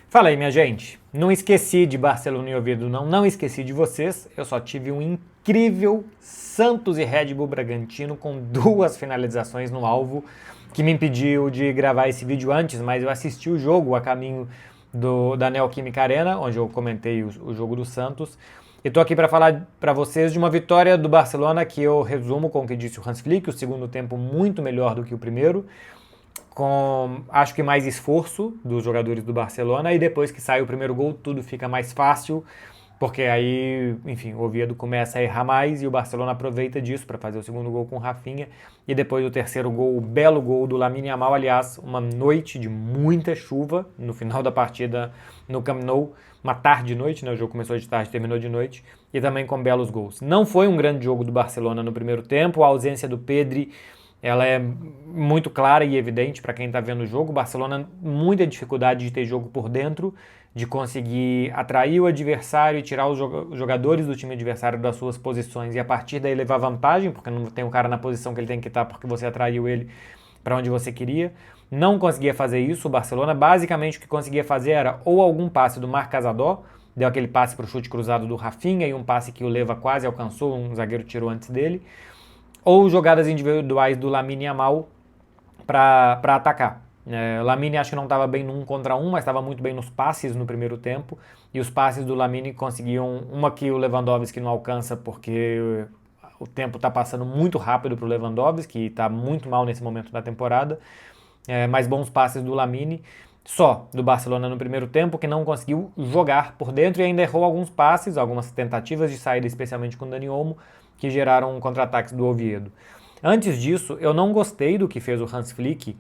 Fala aí, minha gente. Não esqueci de Barcelona e Oviedo, não esqueci de vocês. Eu só tive um incrível Santos e Red Bull Bragantino com 2 finalizações no alvo, que me impediu de gravar esse vídeo antes, mas eu assisti o jogo a caminho da Neoquímica Arena, onde eu comentei o jogo do Santos. E tô aqui para falar para vocês de uma vitória do Barcelona que eu resumo com o que disse o Hans Flick, o segundo tempo muito melhor do que o primeiro, com acho que mais esforço dos jogadores do Barcelona, e depois que sai o primeiro gol tudo fica mais fácil, porque aí, enfim, o Oviedo começa a errar mais e o Barcelona aproveita disso para fazer o segundo gol com o Rafinha, e depois do terceiro gol, o belo gol do Lamine Yamal, aliás, uma noite de muita chuva no final da partida no Camp Nou, uma tarde e noite, né? O jogo começou de tarde, terminou de noite, e também com belos gols. Não foi um grande jogo do Barcelona no primeiro tempo, a ausência do Pedri ela é muito clara e evidente para quem está vendo o jogo. O Barcelona muita dificuldade de ter jogo por dentro, de conseguir atrair o adversário e tirar os jogadores do time adversário das suas posições e a partir daí levar vantagem, porque não tem um cara na posição que ele tem que estar porque você atraiu ele para onde você queria. Não conseguia fazer isso. O Barcelona basicamente o que conseguia fazer era ou algum passe do Marc Casador, deu aquele passe para o chute cruzado do Rafinha e um passe que o Leva quase alcançou, um zagueiro tirou antes dele, ou jogadas individuais do Lamine Yamal para atacar. O Lamine acho que não estava bem no 1 contra 1, mas estava muito bem nos passes no primeiro tempo, e os passes do Lamine conseguiam, uma que o Lewandowski não alcança porque o tempo está passando muito rápido para o Lewandowski, que está muito mal nesse momento da temporada, mas bons passes do Lamine, só do Barcelona no primeiro tempo, que não conseguiu jogar por dentro e ainda errou alguns passes, algumas tentativas de saída, especialmente com o Dani Olmo, que geraram contra-ataques do Oviedo. Antes disso, eu não gostei do que fez o Hans Flick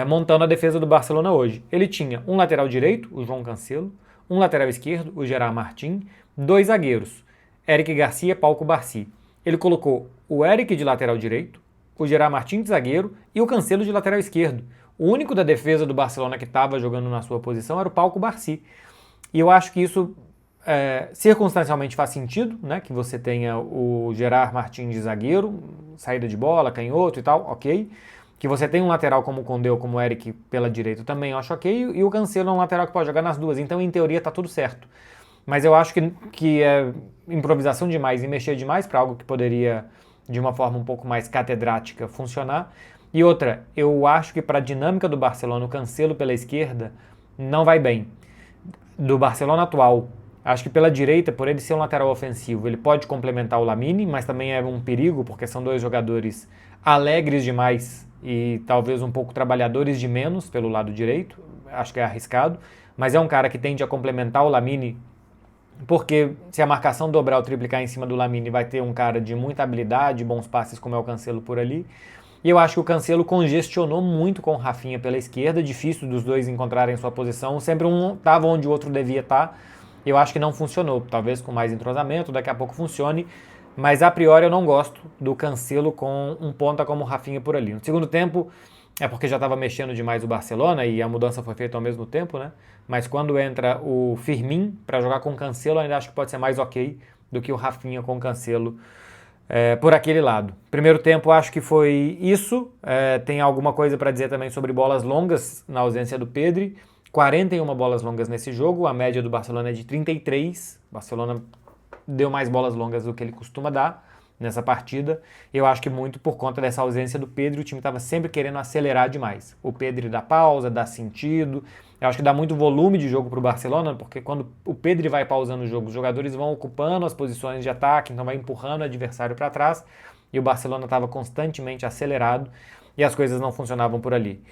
montando a defesa do Barcelona hoje. Ele tinha um lateral direito, o João Cancelo, um lateral esquerdo, o Gerard Martin, 2 zagueiros, Eric Garcia e Pau Cubarsí. Ele colocou o Eric de lateral direito, o Gerard Martin de zagueiro e o Cancelo de lateral esquerdo. O único da defesa do Barcelona que estava jogando na sua posição era o Pau Cubarsí. E eu acho que isso circunstancialmente faz sentido, né, que você tenha o Gerard Martin de zagueiro, saída de bola, canhoto e tal, ok. Que você tenha um lateral como o Condé ou como o Eric pela direita também, eu acho ok. E o Cancelo é um lateral que pode jogar nas duas, então em teoria tá tudo certo. Mas eu acho que é improvisação demais e mexer demais para algo que poderia, de uma forma um pouco mais catedrática, funcionar. E outra, eu acho que para a dinâmica do Barcelona, o Cancelo pela esquerda não vai bem. Do Barcelona atual, acho que pela direita, por ele ser um lateral ofensivo, ele pode complementar o Lamine, mas também é um perigo, porque são 2 jogadores alegres demais e talvez um pouco trabalhadores de menos pelo lado direito. Acho que é arriscado, mas é um cara que tende a complementar o Lamine, porque se a marcação dobrar ou triplicar em cima do Lamine, vai ter um cara de muita habilidade, bons passes como é o Cancelo por ali. E eu acho que o Cancelo congestionou muito com o Rafinha pela esquerda, difícil dos dois encontrarem sua posição, sempre um estava onde o outro devia estar. Eu acho que não funcionou, talvez com mais entrosamento, daqui a pouco funcione, mas a priori eu não gosto do Cancelo com um ponta como o Rafinha por ali. No segundo tempo, é porque já estava mexendo demais o Barcelona e a mudança foi feita ao mesmo tempo, né? Mas quando entra o Firmin para jogar com o Cancelo, eu ainda acho que pode ser mais ok do que o Rafinha com o Cancelo por aquele lado. Primeiro tempo acho que foi isso, tem alguma coisa para dizer também sobre bolas longas na ausência do Pedri. 41 bolas longas nesse jogo, a média do Barcelona é de 33, o Barcelona deu mais bolas longas do que ele costuma dar nessa partida. Eu acho que muito por conta dessa ausência do Pedri, o time estava sempre querendo acelerar demais. O Pedri dá pausa, dá sentido, eu acho que dá muito volume de jogo para o Barcelona, porque quando o Pedri vai pausando o jogo, os jogadores vão ocupando as posições de ataque, então vai empurrando o adversário para trás, e o Barcelona estava constantemente acelerado, e as coisas não funcionavam por ali.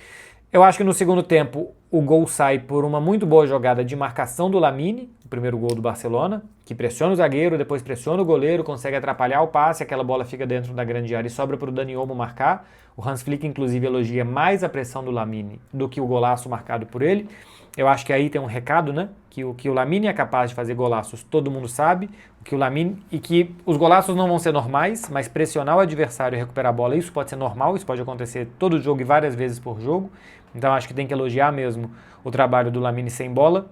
Eu acho que no segundo tempo o gol sai por uma muito boa jogada de marcação do Lamine, o primeiro gol do Barcelona, que pressiona o zagueiro, depois pressiona o goleiro, consegue atrapalhar o passe, aquela bola fica dentro da grande área e sobra para o Dani Olmo marcar. O Hans Flick, inclusive, elogia mais a pressão do Lamine do que o golaço marcado por ele. Eu acho que aí tem um recado, né? Que o Lamine é capaz de fazer golaços, todo mundo sabe. Que o Lamine, e que os golaços não vão ser normais, mas pressionar o adversário e recuperar a bola, isso pode ser normal, isso pode acontecer todo jogo e várias vezes por jogo. Então acho que tem que elogiar mesmo o trabalho do Lamine sem bola.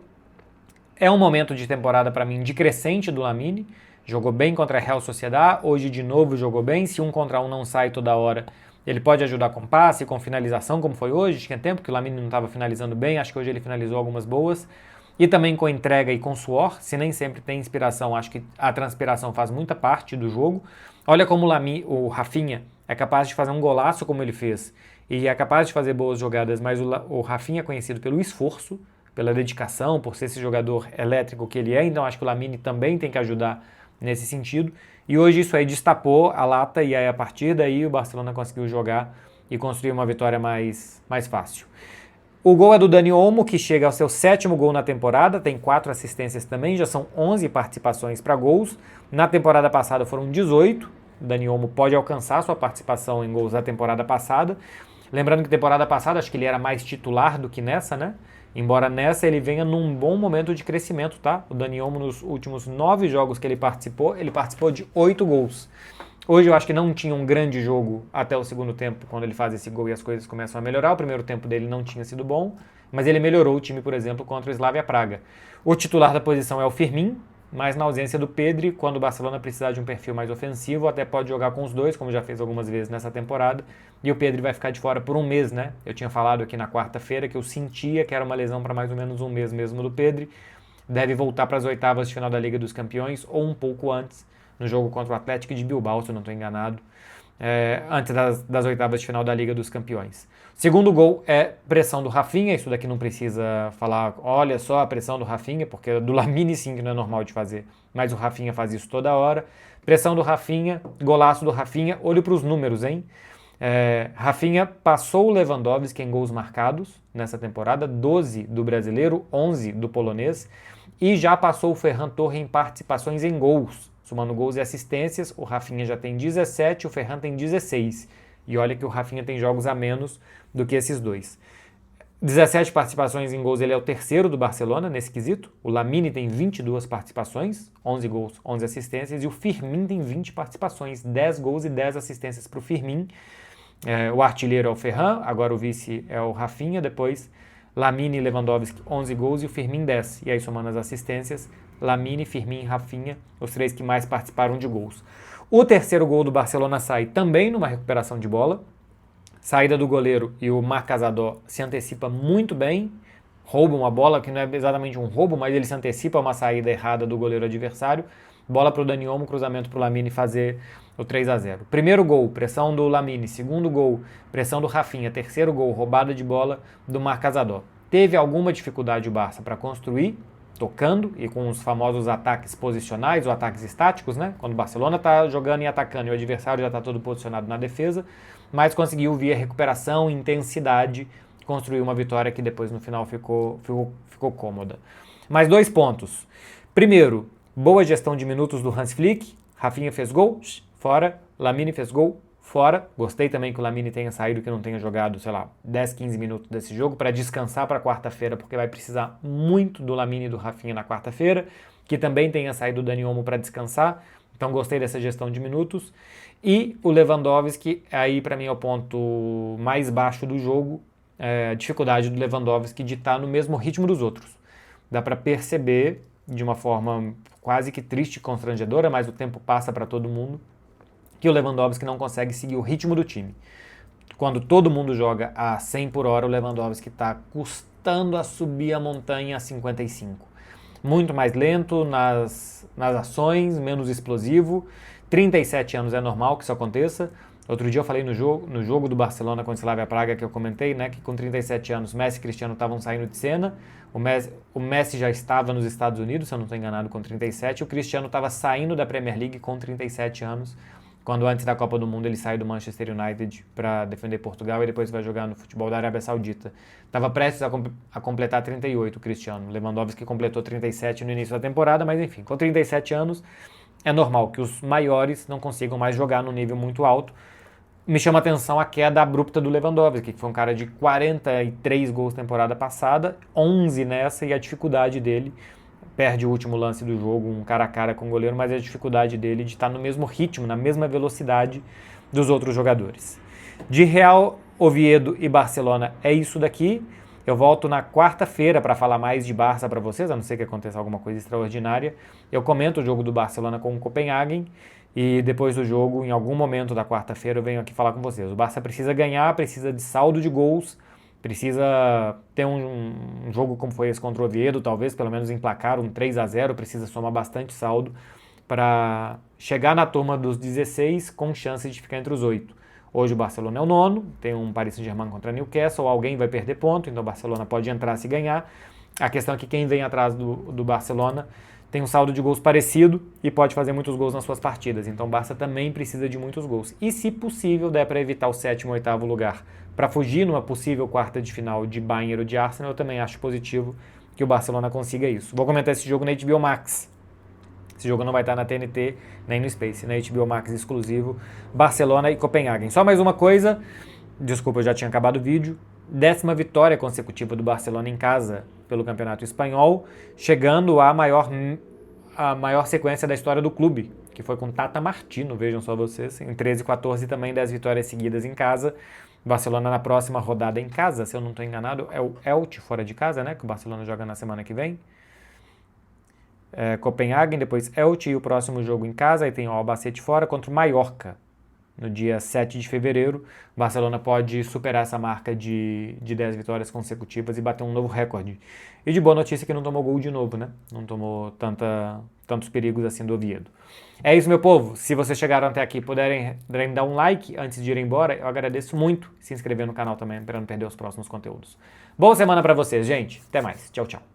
É um momento de temporada para mim de crescente do Lamine. Jogou bem contra a Real Sociedad, hoje de novo jogou bem. Se 1 contra 1 não sai toda hora, ele pode ajudar com passe, com finalização, como foi hoje. Tinha tempo que o Lamine não estava finalizando bem, acho que hoje ele finalizou algumas boas. e também com entrega e com suor. Se nem sempre tem inspiração, acho que a transpiração faz muita parte do jogo. Olha como o Rafinha é capaz de fazer um golaço como ele fez e é capaz de fazer boas jogadas, mas o Rafinha é conhecido pelo esforço, pela dedicação, por ser esse jogador elétrico que ele é, então acho que o Lamine também tem que ajudar nesse sentido. E hoje isso aí destapou a lata e aí a partir daí o Barcelona conseguiu jogar e construir uma vitória mais fácil. O gol é do Dani Olmo, que chega ao seu 7º gol na temporada, tem 4 assistências também, já são 11 participações para gols. Na temporada passada foram 18, o Dani Olmo pode alcançar sua participação em gols da temporada passada. Lembrando que temporada passada acho que ele era mais titular do que nessa, né? Embora nessa ele venha num bom momento de crescimento, tá? O Dani Olmo nos últimos 9 jogos que ele participou de 8 gols. Hoje eu acho que não tinha um grande jogo até o segundo tempo, quando ele faz esse gol e as coisas começam a melhorar. O primeiro tempo dele não tinha sido bom, mas ele melhorou o time, por exemplo, contra o Slavia Praga. O titular da posição é o Firmín, mas na ausência do Pedri, quando o Barcelona precisar de um perfil mais ofensivo, até pode jogar com os dois, como já fez algumas vezes nessa temporada, e o Pedri vai ficar de fora por um mês, né? Eu tinha falado aqui na quarta-feira que eu sentia que era uma lesão para mais ou menos um mês mesmo do Pedri. Deve voltar para as oitavas de final da Liga dos Campeões, ou um pouco antes, no jogo contra o Atlético de Bilbao, se eu não estou enganado, antes das oitavas de final da Liga dos Campeões. Segundo gol é pressão do Rafinha, isso daqui não precisa falar, olha só a pressão do Rafinha, porque do Lamine sim que não é normal de fazer, mas o Rafinha faz isso toda hora. Pressão do Rafinha, golaço do Rafinha, olho para os números, hein? Rafinha passou o Lewandowski em gols marcados nessa temporada, 12 do brasileiro, 11 do polonês, e já passou o Ferran Torres em participações em gols. Somando gols e assistências, o Rafinha já tem 17, o Ferran tem 16. E olha que o Rafinha tem jogos a menos do que esses dois. 17 participações em gols, ele é o terceiro do Barcelona nesse quesito. O Lamine tem 22 participações, 11 gols, 11 assistências. E o Firmín tem 20 participações, 10 gols e 10 assistências para o Firmín. O artilheiro é o Ferran, agora o vice é o Rafinha, depois Lamine e Lewandowski 11 gols e o Firmín 10. E aí somando as assistências, Lamine, Firmín e Rafinha, os três que mais participaram de gols. O terceiro gol do Barcelona sai também numa recuperação de bola. Saída do goleiro e o Marc Casador se antecipa muito bem, rouba uma bola que não é exatamente um roubo, mas ele se antecipa a uma saída errada do goleiro adversário. Bola para o Dani Olmo, cruzamento para o Lamine fazer o 3-0. Primeiro gol, pressão do Lamine. Segundo gol, pressão do Rafinha. Terceiro gol, roubada de bola do Marc Casador. Teve alguma dificuldade o Barça para construir, tocando e com os famosos ataques posicionais ou ataques estáticos, né? Quando o Barcelona está jogando e atacando e o adversário já está todo posicionado na defesa, mas conseguiu via recuperação e intensidade construir uma vitória que depois no final ficou cômoda. Mais 2 pontos. Primeiro, boa gestão de minutos do Hans Flick. Rafinha fez gol, fora. Lamine fez gol, fora. Gostei também que o Lamine tenha saído, que não tenha jogado, 10, 15 minutos desse jogo para descansar para quarta-feira, porque vai precisar muito do Lamine e do Rafinha na quarta-feira, que também tenha saído o Dani Olmo para descansar. Então gostei dessa gestão de minutos. E o Lewandowski, aí para mim é o ponto mais baixo do jogo, a dificuldade do Lewandowski de estar no mesmo ritmo dos outros. Dá para perceber de uma forma quase que triste e constrangedora, mas o tempo passa para todo mundo, que o Lewandowski não consegue seguir o ritmo do time. Quando todo mundo joga a 100 por hora, o Lewandowski está custando a subir a montanha a 55. Muito mais lento nas ações, menos explosivo. 37 anos é normal que isso aconteça. Outro dia eu falei no jogo do Barcelona contra o Slavia Praga, que eu comentei, né, que com 37 anos Messi e Cristiano estavam saindo de cena. O Messi já estava nos Estados Unidos, se eu não estou enganado, com 37. O Cristiano estava saindo da Premier League com 37 anos, quando antes da Copa do Mundo ele sai do Manchester United para defender Portugal e depois vai jogar no futebol da Arábia Saudita. Estava prestes a completar 38 o Cristiano. Lewandowski completou 37 no início da temporada, mas enfim, com 37 anos é normal que os maiores não consigam mais jogar no nível muito alto. Me chama a atenção a queda abrupta do Lewandowski, que foi um cara de 43 gols temporada passada, 11 nessa, e a dificuldade dele, perde o último lance do jogo, um cara a cara com o goleiro, mas a dificuldade dele de estar no mesmo ritmo, na mesma velocidade dos outros jogadores. De Real, Oviedo e Barcelona é isso daqui. Eu volto na quarta-feira para falar mais de Barça para vocês, a não ser que aconteça alguma coisa extraordinária. Eu comento o jogo do Barcelona com o Copenhagen e depois do jogo, em algum momento da quarta-feira, eu venho aqui falar com vocês. O Barça precisa ganhar, precisa de saldo de gols Precisa ter um jogo como foi esse contra o Oviedo, talvez, pelo menos emplacar um 3-0, precisa somar bastante saldo para chegar na turma dos 16 com chance de ficar entre os 8. Hoje o Barcelona é o nono, tem um Paris Saint-Germain contra Newcastle, alguém vai perder ponto, então o Barcelona pode entrar se ganhar. A questão é que quem vem atrás do Barcelona tem um saldo de gols parecido e pode fazer muitos gols nas suas partidas, então o Barça também precisa de muitos gols. E se possível, der para evitar o sétimo ou oitavo lugar para fugir numa possível quarta de final de Bayern ou de Arsenal, eu também acho positivo que o Barcelona consiga isso. Vou comentar esse jogo na HBO Max. Esse jogo não vai estar na TNT nem no Space, na HBO Max exclusivo, Barcelona e Copenhagen. Só mais uma coisa, desculpa, eu já tinha acabado o vídeo, 10ª vitória consecutiva do Barcelona em casa pelo Campeonato Espanhol, chegando à maior sequência da história do clube, que foi com Tata Martino, vejam só vocês, em 13, 14 também 10 vitórias seguidas em casa. Barcelona na próxima rodada em casa, se eu não estou enganado, é o Elche fora de casa, né, que o Barcelona joga na semana que vem. Copenhagen, depois Elche e o próximo jogo em casa, aí tem o Albacete fora contra o Mallorca. No dia 7 de fevereiro, o Barcelona pode superar essa marca de 10 vitórias consecutivas e bater um novo recorde. E de boa notícia que não tomou gol de novo, né? Não tomou tantos perigos assim do Oviedo. É isso, meu povo. Se vocês chegaram até aqui e puderem dar um like antes de ir embora, eu agradeço muito. Se inscrever no canal também para não perder os próximos conteúdos. Boa semana para vocês, gente. Até mais. Tchau, tchau.